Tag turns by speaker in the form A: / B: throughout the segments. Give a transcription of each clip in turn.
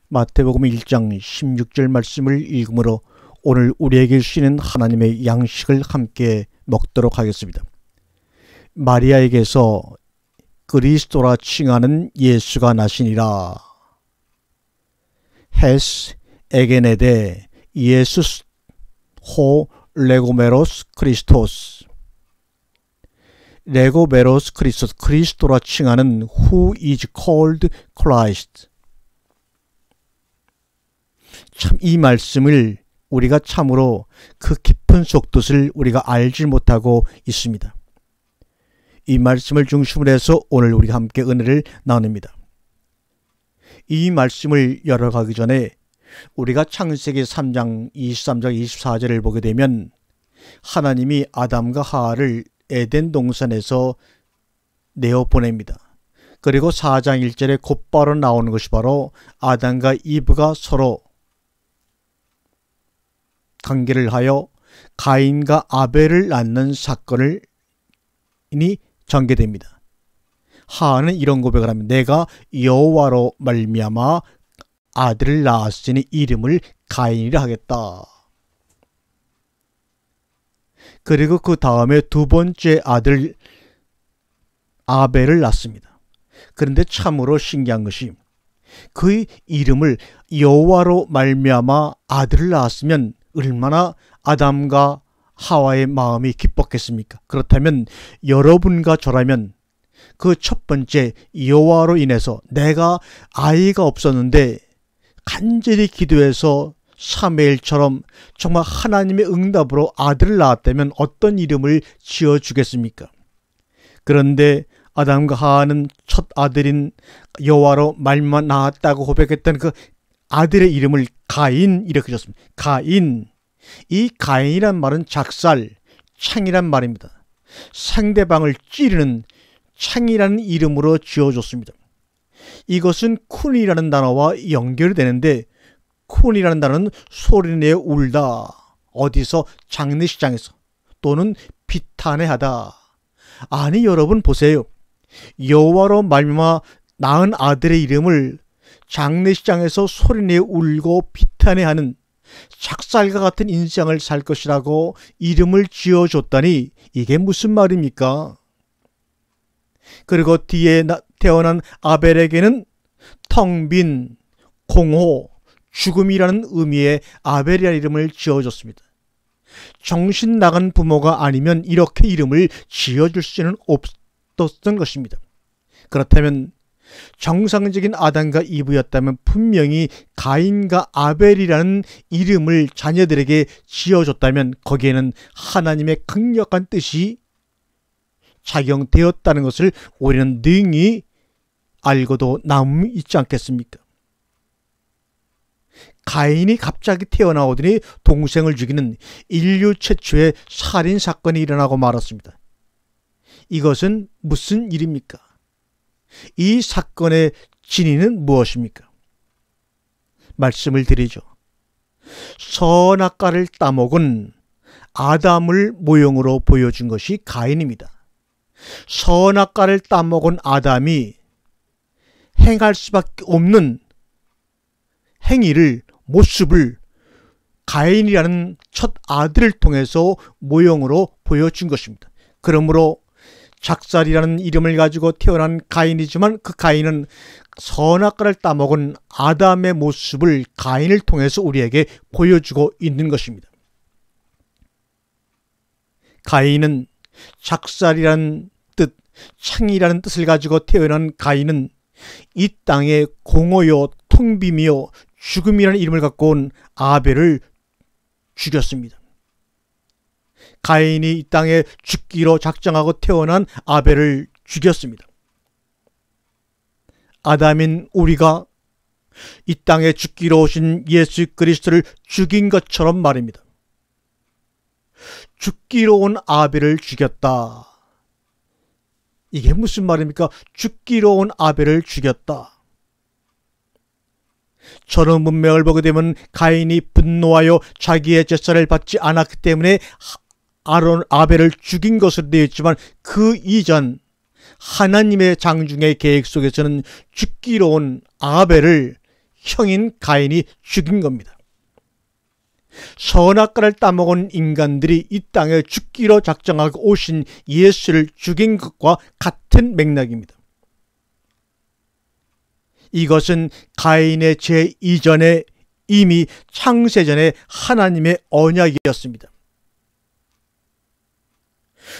A: 마태복음 1장 16절 말씀을 읽음으로 오늘 우리에게 주시는 하나님의 양식을 함께 먹도록 하겠습니다. 마리아에게서 그리스도라 칭하는 예수가 나시니라. 헤스 에게네데 예수스 호 레고메로스 크리스토스. 레고메로스 크리스토스, 그리스도라 칭하는 who is called Christ. 참 이 말씀을 우리가 참으로 그 깊은 속뜻을 우리가 알지 못하고 있습니다. 이 말씀을 중심으로 해서 오늘 우리가 함께 은혜를 나눕니다. 이 말씀을 열어가기 전에 우리가 창세기 3장 23절 24절을 보게 되면 하나님이 아담과 하와를 에덴 동산에서 내어보냅니다. 그리고 4장 1절에 곧바로 나오는 것이 바로 아담과 이브가 서로 관계를 하여 가인과 아벨을 낳는 사건이 전개됩니다. 하와는 이런 고백을 합니다. 내가 여호와로 말미암아 아들을 낳았으니 이름을 가인이라 하겠다. 그리고 그 다음에 두 번째 아들 아벨을 낳습니다. 그런데 참으로 신기한 것이 그 이름을 여호와로 말미암아 아들을 낳았으면 얼마나 아담과 하와의 마음이 기뻤겠습니까? 그렇다면 여러분과 저라면 그 첫 번째 여호와로 인해서 내가 아이가 없었는데 간절히 기도해서 사무엘처럼 정말 하나님의 응답으로 아들을 낳았다면 어떤 이름을 지어주겠습니까? 그런데 아담과 하와는 첫 아들인 여호와로 말만 낳았다고 고백했던 그 아들의 이름을 가인 이렇게 줬습니다. 가인. 이 가인이란 말은 작살, 창이란 말입니다. 상대방을 찌르는 창이라는 이름으로 지어줬습니다. 이것은 쿤이라는 단어와 연결되는데 쿤이라는 단어는 소리내어 울다, 어디서 장례식장에서 또는 비탄해하다. 아니 여러분 보세요. 여호와로 말미암아 낳은 아들의 이름을 장례식장에서 소리내어 울고 비탄해하는 작살과 같은 인생을 살 것이라고 이름을 지어줬다니 이게 무슨 말입니까? 그리고 뒤에 태어난 아벨에게는 텅 빈, 공허, 죽음이라는 의미의 아벨이라는 이름을 지어줬습니다. 정신 나간 부모가 아니면 이렇게 이름을 지어줄 수는 없었던 것입니다. 그렇다면 정상적인 아담과 이브였다면 분명히 가인과 아벨이라는 이름을 자녀들에게 지어줬다면 거기에는 하나님의 강력한 뜻이 작용되었다는 것을 우리는 능히 알고도 남이 있지 않겠습니까? 가인이 갑자기 태어나오더니 동생을 죽이는 인류 최초의 살인사건이 일어나고 말았습니다. 이것은 무슨 일입니까? 이 사건의 진위는 무엇입니까? 말씀을 드리죠. 선악과를 따먹은 아담을 모형으로 보여준 것이 가인입니다. 선악과를 따먹은 아담이 행할 수밖에 없는 행위를, 모습을 가인이라는 첫 아들을 통해서 모형으로 보여준 것입니다. 그러므로 작살이라는 이름을 가지고 태어난 가인이지만 그 가인은 선악과를 따먹은 아담의 모습을 가인을 통해서 우리에게 보여주고 있는 것입니다. 가인은 작살이라는 뜻, 창이라는 뜻을 가지고 태어난 가인은 이 땅에 공허요, 텅빔이요, 죽음이라는 이름을 갖고 온 아벨을 죽였습니다. 가인이 이 땅에 죽기로 작정하고 태어난 아벨을 죽였습니다. 아담인 우리가 이 땅에 죽기로 오신 예수 그리스도를 죽인 것처럼 말입니다. 죽기로 온 아벨을 죽였다. 이게 무슨 말입니까? 죽기로 온 아벨을 죽였다. 저런 문맥을 보게 되면 가인이 분노하여 자기의 제사를 받지 않았기 때문에 아벨을 죽인 것으로 되어 있지만 그 이전 하나님의 장중의 계획 속에서는 죽기로 온 아벨을 형인 가인이 죽인 겁니다. 선악과를 따먹은 인간들이 이 땅에 죽기로 작정하고 오신 예수를 죽인 것과 같은 맥락입니다. 이것은 가인의 죄 이전에 이미 창세전에 하나님의 언약이었습니다.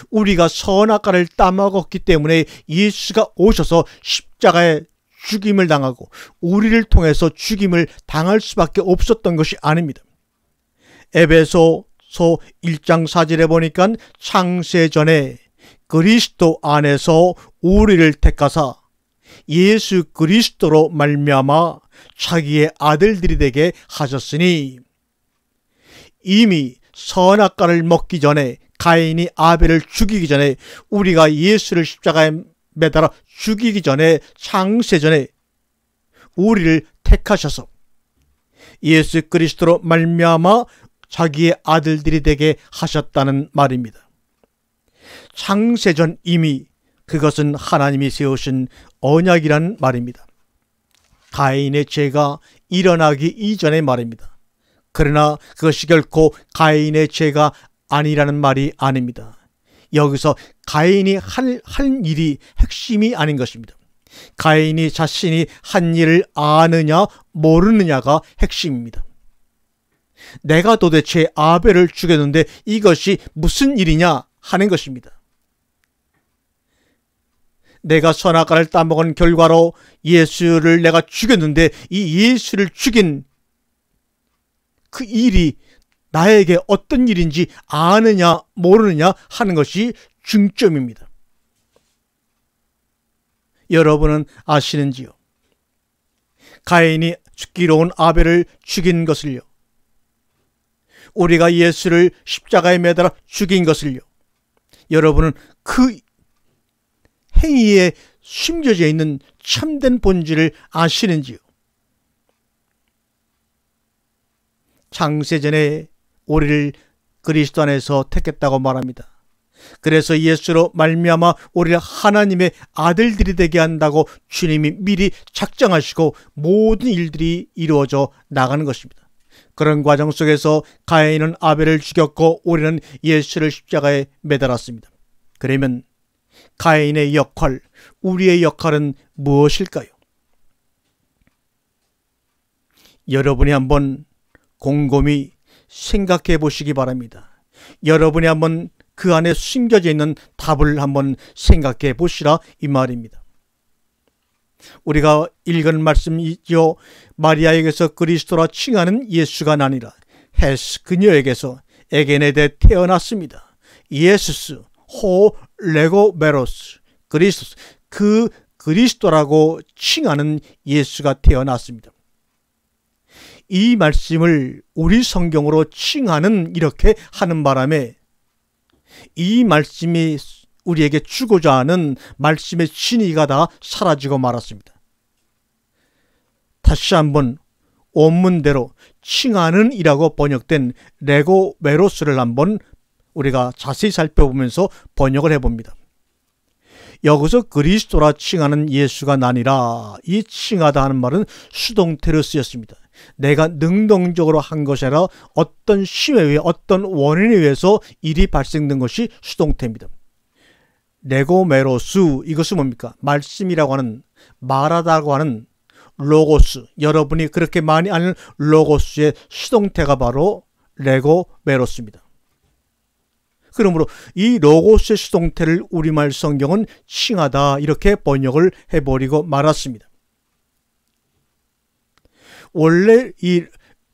A: 우리가 선악과를 따먹었기 때문에 예수가 오셔서 십자가에 죽임을 당하고 우리를 통해서 죽임을 당할 수밖에 없었던 것이 아닙니다. 에베소서 1장 4절에 보니까 창세전에 그리스도 안에서 우리를 택하사 예수 그리스도로 말미암아 자기의 아들들이 되게 하셨으니, 이미 선악과를 먹기 전에 가인이 아벨을 죽이기 전에 우리가 예수를 십자가에 매달아 죽이기 전에 창세전에 우리를 택하셔서 예수 그리스도로 말미암아 자기의 아들들이 되게 하셨다는 말입니다. 창세전 이미 그것은 하나님이 세우신 언약이라는 말입니다. 가인의 죄가 일어나기 이전의 말입니다. 그러나 그것이 결코 가인의 죄가 아니라는 말이 아닙니다. 여기서 가인이 한 일이 핵심이 아닌 것입니다. 가인이 자신이 한 일을 아느냐 모르느냐가 핵심입니다. 내가 도대체 아벨을 죽였는데 이것이 무슨 일이냐 하는 것입니다. 내가 선악과를 따먹은 결과로 예수를 내가 죽였는데 이 예수를 죽인 그 일이 나에게 어떤 일인지 아느냐 모르느냐 하는 것이 중점입니다. 여러분은 아시는지요? 가인이 죽기로 온 아벨을 죽인 것을요, 우리가 예수를 십자가에 매달아 죽인 것을요, 여러분은 그 행위에 숨겨져 있는 참된 본질을 아시는지요? 창세전에 우리를 그리스도 안에서 택했다고 말합니다. 그래서 예수로 말미암아 우리를 하나님의 아들들이 되게 한다고 주님이 미리 작정하시고 모든 일들이 이루어져 나가는 것입니다. 그런 과정 속에서 가인은 아벨을 죽였고 우리는 예수를 십자가에 매달았습니다. 그러면 가인의 역할, 우리의 역할은 무엇일까요? 여러분이 한번 곰곰이 생각해 보시기 바랍니다. 여러분이 한번 그 안에 숨겨져 있는 답을 한번 생각해 보시라 이 말입니다. 우리가 읽은 말씀이죠. 마리아에게서 그리스도라 칭하는 예수가 나니라. 헤스 그녀에게서 에게네데 태어났습니다. 예수스 호 레고메로스 그리스도스, 그 그리스도라고 칭하는 예수가 태어났습니다. 이 말씀을 우리 성경으로 칭하는 이렇게 하는 바람에 이 말씀이 우리에게 주고자 하는 말씀의 진리가 다 사라지고 말았습니다. 다시 한번 원문대로 칭하는 이라고 번역된 레고메로스를 한번 우리가 자세히 살펴보면서 번역을 해봅니다. 여기서 그리스도라 칭하는 예수가 나니라, 이 칭하다 하는 말은 수동태로 쓰였습니다. 내가 능동적으로 한 것이 아니라 어떤 심에 의해 어떤 원인에 의해서 일이 발생된 것이 수동태입니다. 레고메로스, 이것은 뭡니까? 말씀이라고 하는, 말하다고 하는 로고스, 여러분이 그렇게 많이 아는 로고스의 수동태가 바로 레고메로스입니다. 그러므로 이 로고스의 수동태를 우리말 성경은 칭하다 이렇게 번역을 해버리고 말았습니다. 원래 이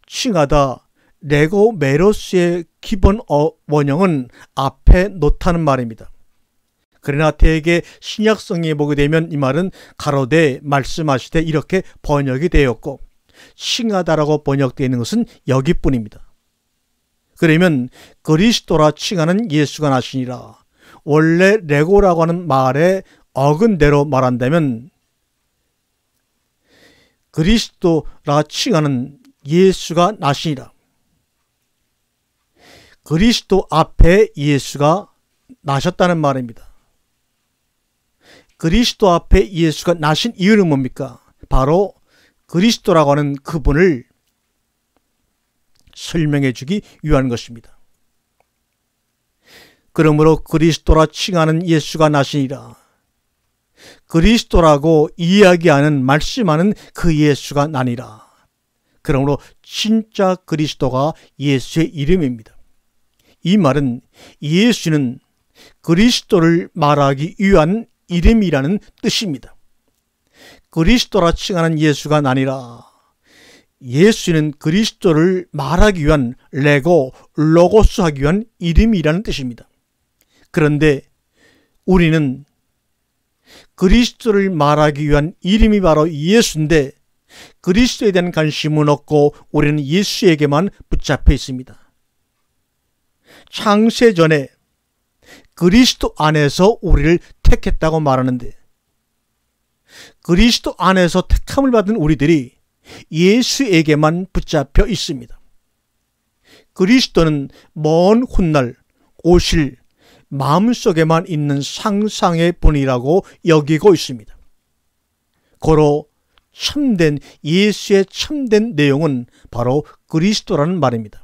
A: 칭하다 레고메로스의 기본 원형은 앞에 놓다는 말입니다. 그러나 대개 신약성에 보게 되면 이 말은 가로되 말씀하시되 이렇게 번역이 되었고, 칭하다라고 번역되어 있는 것은 여기뿐입니다. 그러면 그리스도라 칭하는 예수가 나시니라. 원래 레고라고 하는 말의 어근대로 말한다면 그리스도라 칭하는 예수가 나시니라. 그리스도 앞에 예수가 나셨다는 말입니다. 그리스도 앞에 예수가 나신 이유는 뭡니까? 바로 그리스도라고 하는 그분을 설명해 주기 위한 것입니다. 그러므로 그리스도라 칭하는 예수가 나시니라. 그리스도라고 이야기하는 말씀하는 그 예수가 나니라. 그러므로 진짜 그리스도가 예수의 이름입니다. 이 말은 예수는 그리스도를 말하기 위한 이름이라는 뜻입니다. 그리스도라 칭하는 예수가 나니라. 예수는 그리스도를 말하기 위한 레고, 로고스 하기 위한 이름이라는 뜻입니다. 그런데 우리는 그리스도를 말하기 위한 이름이 바로 예수인데 그리스도에 대한 관심은 없고 우리는 예수에게만 붙잡혀 있습니다. 창세전에 그리스도 안에서 우리를 택했다고 말하는데 그리스도 안에서 택함을 받은 우리들이 예수에게만 붙잡혀 있습니다. 그리스도는 먼 훗날 오실 마음속에만 있는 상상의 분이라고 여기고 있습니다. 고로 참된 예수의 참된 내용은 바로 그리스도라는 말입니다.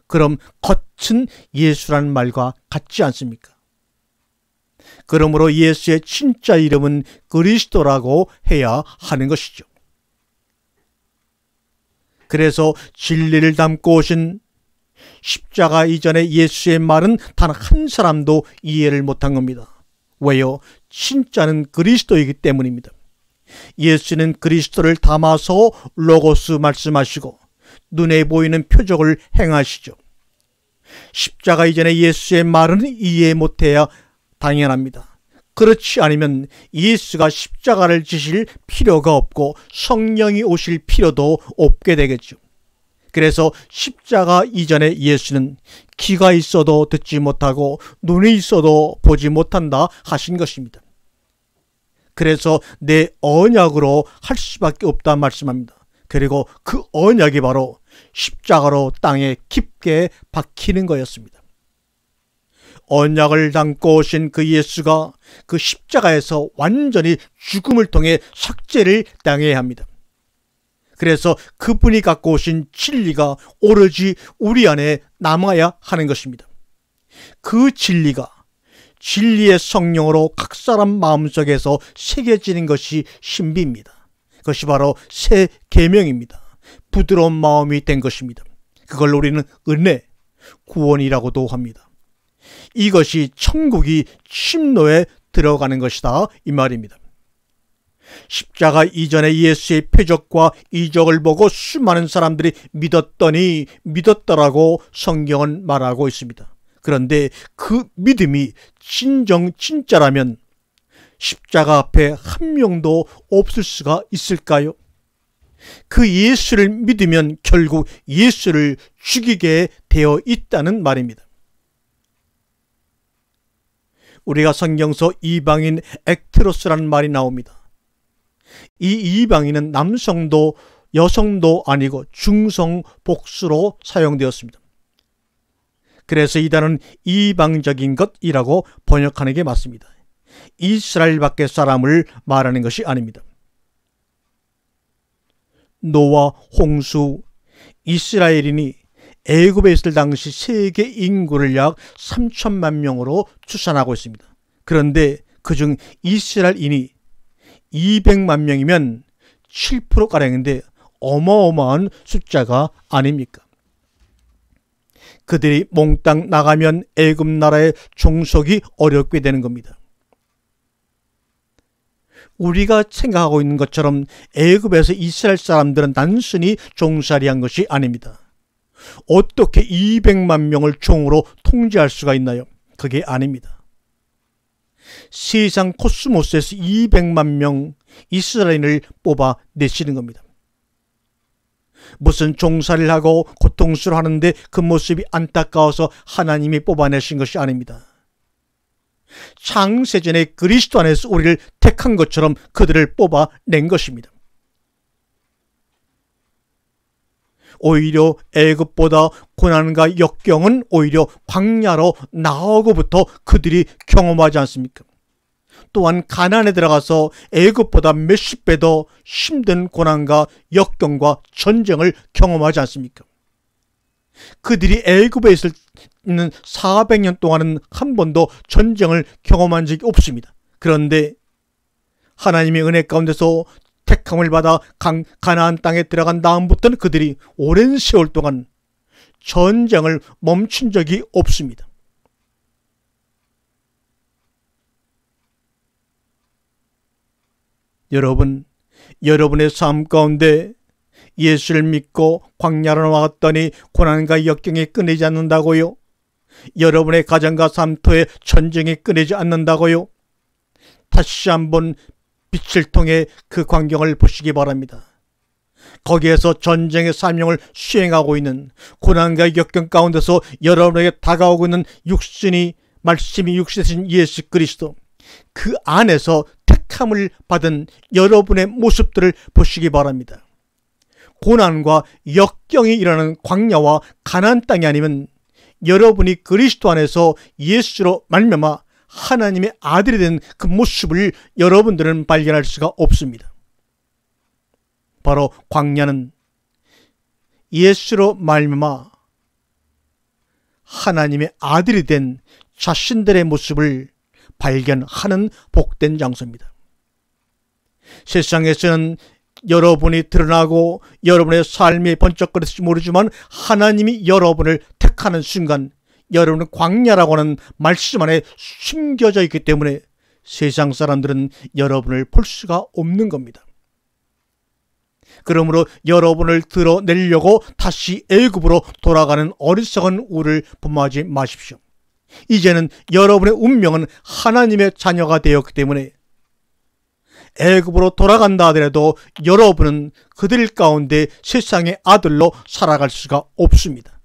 A: 그럼 겉은 예수라는 말과 같지 않습니까? 그러므로 예수의 진짜 이름은 그리스도라고 해야 하는 것이죠. 그래서 진리를 담고 오신 십자가 이전의 예수의 말은 단 한 사람도 이해를 못한 겁니다. 왜요? 진짜는 그리스도이기 때문입니다. 예수는 그리스도를 담아서 로고스 말씀하시고 눈에 보이는 표적을 행하시죠. 십자가 이전의 예수의 말은 이해 못해야 당연합니다. 그렇지 않으면 예수가 십자가를 지실 필요가 없고 성령이 오실 필요도 없게 되겠죠. 그래서 십자가 이전의 예수는 귀가 있어도 듣지 못하고 눈이 있어도 보지 못한다 하신 것입니다. 그래서 내 언약으로 할 수밖에 없다 말씀합니다. 그리고 그 언약이 바로 십자가로 땅에 깊게 박히는 거였습니다. 언약을 담고 오신 그 예수가 그 십자가에서 완전히 죽음을 통해 삭제를 당해야 합니다. 그래서 그분이 갖고 오신 진리가 오로지 우리 안에 남아야 하는 것입니다. 그 진리가 진리의 성령으로 각 사람 마음속에서 새겨지는 것이 신비입니다. 그것이 바로 새 계명입니다. 부드러운 마음이 된 것입니다. 그걸 우리는 은혜, 구원이라고도 합니다. 이것이 천국이 침노에 들어가는 것이다 이 말입니다. 십자가 이전의 예수의 표적과 이적을 보고 수많은 사람들이 믿었더라고 성경은 말하고 있습니다. 그런데 그 믿음이 진짜라면 십자가 앞에 한 명도 없을 수가 있을까요? 그 예수를 믿으면 결국 예수를 죽이게 되어 있다는 말입니다. 우리가 성경서 이방인 액트로스라는 말이 나옵니다. 이 이방인은 남성도 여성도 아니고 중성 복수로 사용되었습니다. 그래서 이 단어는 이방적인 것이라고 번역하는 게 맞습니다. 이스라엘 밖의 사람을 말하는 것이 아닙니다. 노아, 홍수, 이스라엘인이 애굽에 있을 당시 세계 인구를 약 3천만 명으로 추산하고 있습니다. 그런데 그중 이스라엘인이 200만 명이면 7%가량인데 어마어마한 숫자가 아닙니까? 그들이 몽땅 나가면 애굽 나라의 종속이 어렵게 되는 겁니다. 우리가 생각하고 있는 것처럼 애굽에서 이스라엘 사람들은 단순히 종살이한 것이 아닙니다. 어떻게 200만 명을 종으로 통제할 수가 있나요? 그게 아닙니다. 세상 코스모스에서 200만 명 이스라엘인을 뽑아내시는 겁니다. 무슨 종살이를 하고 고통스러워 하는데 그 모습이 안타까워서 하나님이 뽑아내신 것이 아닙니다. 창세전에 그리스도 안에서 우리를 택한 것처럼 그들을 뽑아낸 것입니다. 오히려 애굽보다 고난과 역경은 오히려 광야로 나오고부터 그들이 경험하지 않습니까? 또한 가나안에 들어가서 애굽보다 몇십 배 더 힘든 고난과 역경과 전쟁을 경험하지 않습니까? 그들이 애굽에 있는 400년 동안은 한 번도 전쟁을 경험한 적이 없습니다. 그런데 하나님의 은혜 가운데서 택함을 받아 가나안 땅에 들어간 다음부터는 그들이 오랜 세월 동안 전쟁을 멈춘 적이 없습니다. 여러분, 여러분의 삶 가운데 예수를 믿고 광야로 나왔더니 고난과 역경이 끊이지 않는다고요? 여러분의 가정과 삶터에 전쟁이 끊이지 않는다고요? 다시 한번 빛을 통해 그 광경을 보시기 바랍니다. 거기에서 전쟁의 사명을 수행하고 있는 고난과 역경 가운데서 여러분에게 다가오고 있는 말씀이 육신이 되신 예수 그리스도, 그 안에서 택함을 받은 여러분의 모습들을 보시기 바랍니다. 고난과 역경이 일어나는 광야와 가나안 땅이 아니면 여러분이 그리스도 안에서 예수로 말미암아 하나님의 아들이 된 그 모습을 여러분들은 발견할 수가 없습니다. 바로 광야는 예수로 말미암아 하나님의 아들이 된 자신들의 모습을 발견하는 복된 장소입니다. 세상에서는 여러분이 드러나고 여러분의 삶이 번쩍거릴지 모르지만 하나님이 여러분을 택하는 순간 여러분은 광야라고 하는 말씀 안에 숨겨져 있기 때문에 세상 사람들은 여러분을 볼 수가 없는 겁니다. 그러므로 여러분을 드러내려고 다시 애굽으로 돌아가는 어리석은 우를 범하지 마십시오. 이제는 여러분의 운명은 하나님의 자녀가 되었기 때문에 애굽으로 돌아간다 하더라도 여러분은 그들 가운데 세상의 아들로 살아갈 수가 없습니다.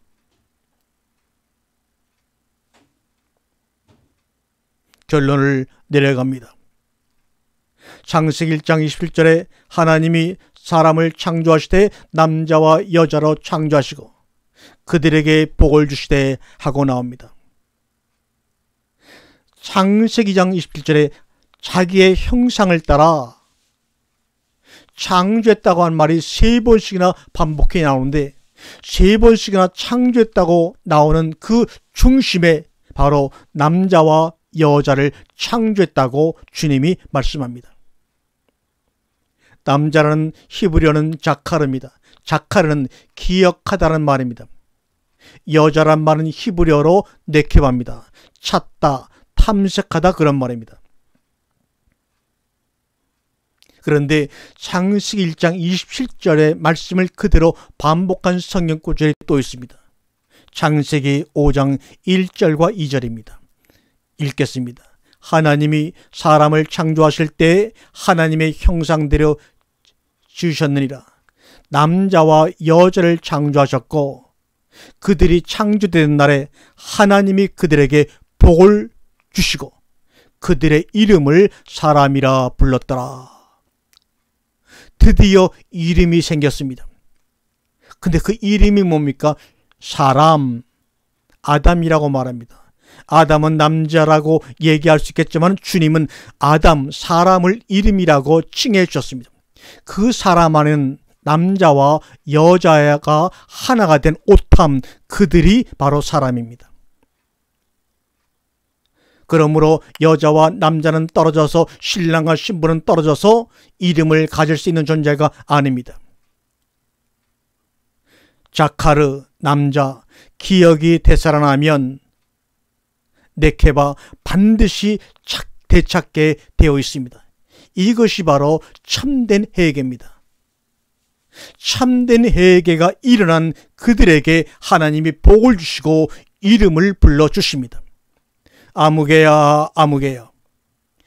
A: 결론을 내려갑니다. 창세기 1장 21절에 하나님이 사람을 창조하시되 남자와 여자로 창조하시고 그들에게 복을 주시되 하고 나옵니다. 창세기 2장 27절에 자기의 형상을 따라 창조했다고 한 말이 3번씩이나 반복해 나오는데 3번씩이나 창조했다고 나오는 그 중심에 바로 남자와 여자를 창조했다고 주님이 말씀합니다. 남자라는 히브리어는 자카르입니다. 자카르는 기억하다는 말입니다. 여자란 말은 히브리어로 네케바입니다. 찾다, 탐색하다 그런 말입니다. 그런데 창세기 1장 27절의 말씀을 그대로 반복한 성경 구절이 또 있습니다. 창세기 5장 1절과 2절입니다. 읽겠습니다. 하나님이 사람을 창조하실 때 하나님의 형상대로 지으셨느니라. 남자와 여자를 창조하셨고 그들이 창조된 날에 하나님이 그들에게 복을 주시고 그들의 이름을 사람이라 불렀더라. 드디어 이름이 생겼습니다. 근데 그 이름이 뭡니까? 사람, 아담이라고 말합니다. 아담은 남자라고 얘기할 수 있겠지만 주님은 아담, 사람을 이름이라고 칭해 주셨습니다. 그 사람 안에는 남자와 여자가 하나가 된 오탐, 그들이 바로 사람입니다. 그러므로 여자와 남자는 떨어져서 신랑과 신부는 떨어져서 이름을 가질 수 있는 존재가 아닙니다. 자카르, 남자, 기억이 되살아나면 네케바, 반드시 되찾게 되어 있습니다. 이것이 바로 참된 회개입니다. 참된 회개가 일어난 그들에게 하나님이 복을 주시고 이름을 불러주십니다. 아무개야, 아무개야.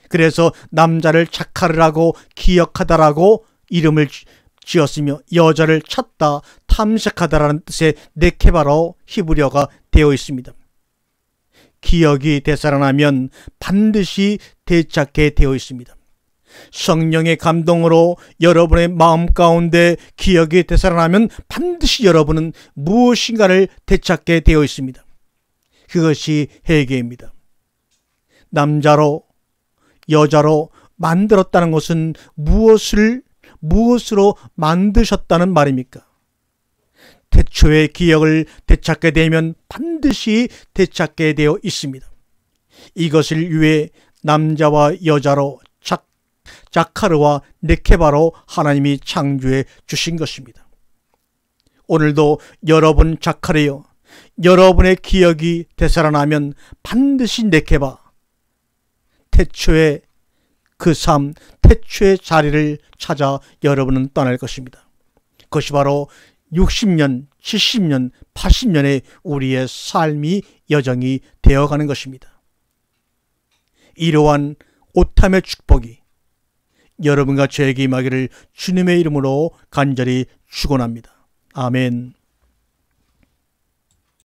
A: 그래서 남자를 자카르라고 기억하다라고 이름을 지었으며 여자를 찾다, 탐색하다라는 뜻의 네케바로 히브리어가 되어 있습니다. 기억이 되살아나면 반드시 되찾게 되어 있습니다. 성령의 감동으로 여러분의 마음 가운데 기억이 되살아나면 반드시 여러분은 무엇인가를 되찾게 되어 있습니다. 그것이 회개입니다. 남자로 여자로 만들었다는 것은 무엇으로 만드셨다는 말입니까? 태초의 기억을 되찾게 되면 반드시 되찾게 되어 있습니다. 이것을 위해 남자와 여자로 자카르와 네케바로 하나님이 창조해 주신 것입니다. 오늘도 여러분 자카르여, 여러분의 기억이 되살아나면 반드시 네케바, 태초의 그 삶, 태초의 자리를 찾아 여러분은 떠날 것입니다. 그것이 바로 60년, 70년, 80년의 우리의 삶이 여정이 되어가는 것입니다. 이러한 오탐의 축복이 여러분과 저에게 임하기를 주님의 이름으로 간절히 축원합니다. 아멘.